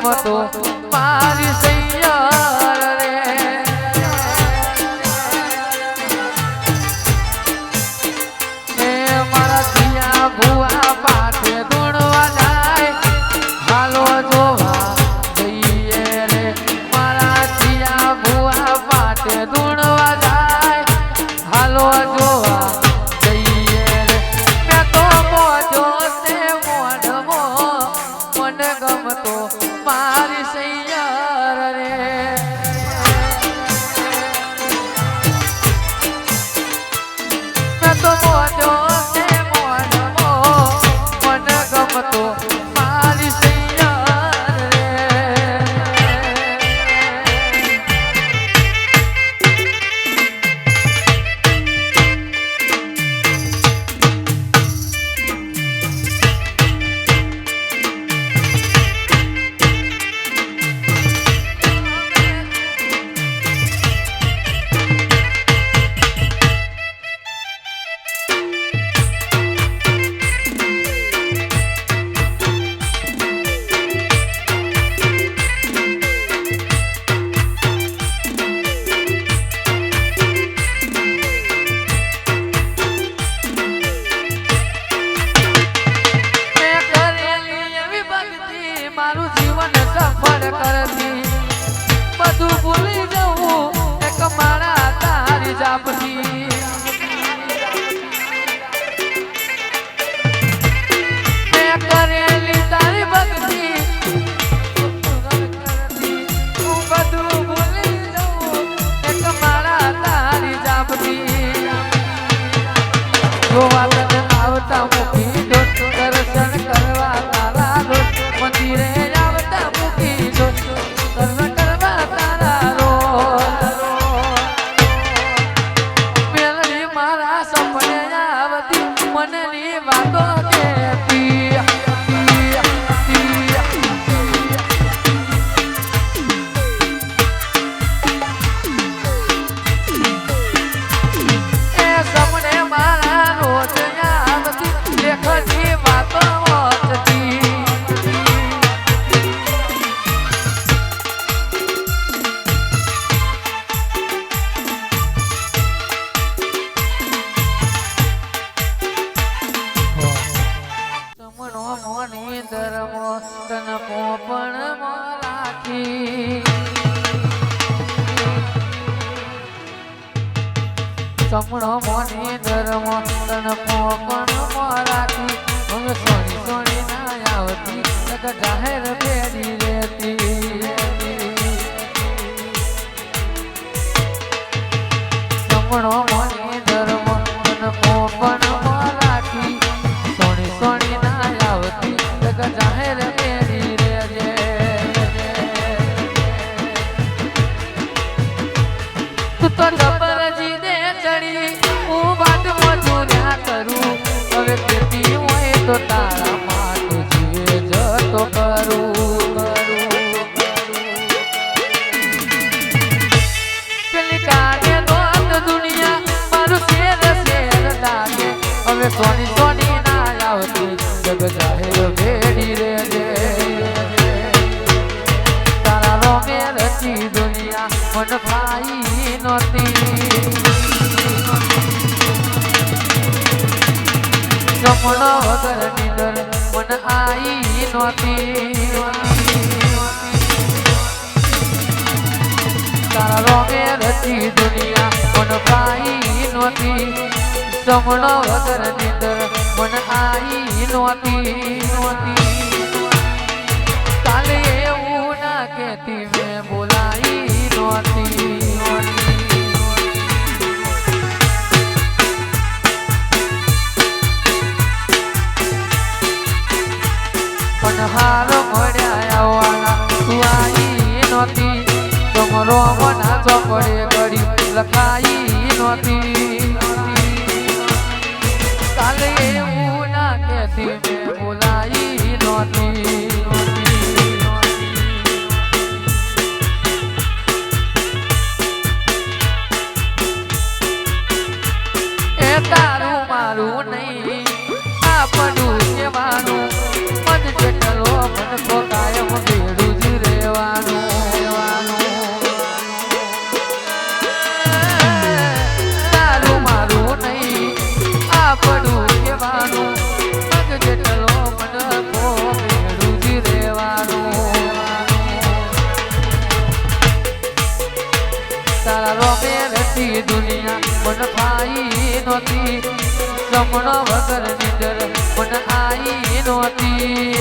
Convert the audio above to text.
ગમતો મારી સૈયાર રે એ મારા પિયા ભુવા પાટે ધૂણવા જાય હાલો જોવા જઈએ રે મારા પિયા ભુવા પાટે ધૂણવા જાય હાલો જોવા જઈએ રે મેં તો મોજો તે મોઢમો મને ગમતો મારી સૈયાર રે મેં તો મોજો તે મોઢમો મને ગમતો મારી સૈયાર રે મારું જીવન સફળ કરતી બધું ભૂલી જવું એક મારા તારી જાપથી મેં કરેલી તારી ભક્તિ હું બધું ભૂલી જવું એક મારા તારી જાપથી જોવા તને આવતા મૂકી દર્શન કરવા તારા મંદિરે આવતા મૂકી દર્શન કરવા તારા મેલડી મારા સપને આવતી મનની વાતો કહેતી એ સપને મારા રોજ આવતી લેખની વાતો વાંચતી મોની ધર્મો તન પોપણ રાખી સમણો મોની ધર્મો તન પોપણ રાખી હવે સોની સોની ના આવતી જાહેર ભેડી રહેતી સમણો મોની ધર્મો તન પોપણ રાખી સોની સોની ના આવતી જાહેર મેરી રેજે તું તો ગબરજી દે ચડી હું વાટ મજૂર્યા કરું હવે ખેતી હોય તો તારા માટે જીવે જતો કરું પેલી કાઢે દોત દુનિયા મારું શેર લાગે હવે સોની સોની ના આવતી જગ જાહેર ભેડી રેજે તારા રોમે રચી દુનિયા મન ભાઈ નહોતી સપનો વગર નીંદર મન આઈ નહોતી તારા રોમે રચી દુનિયા મન ભાઈ નહોતી સમણો વગર નીંદર મન આઈ નહોતી કાલે એવું ના કહેતી મેં બોલાઈ નહોતી પણ હાર મળ્યા આવવાના તું આઈ નહોતી તમારો મના ચોપડે કરી લખાઈ નહોતી કાલે એવું ના કહેતી મેં બોલાઈ નહોતી એ તારું મારું નહીં આ પડું કહેવાનું મન જેટલો મન તો કાયમ ભેડું જ હતી દુનિયા મન ખાઈ નહોતી જમણો વગર નીંદર મન આઈ નહોતી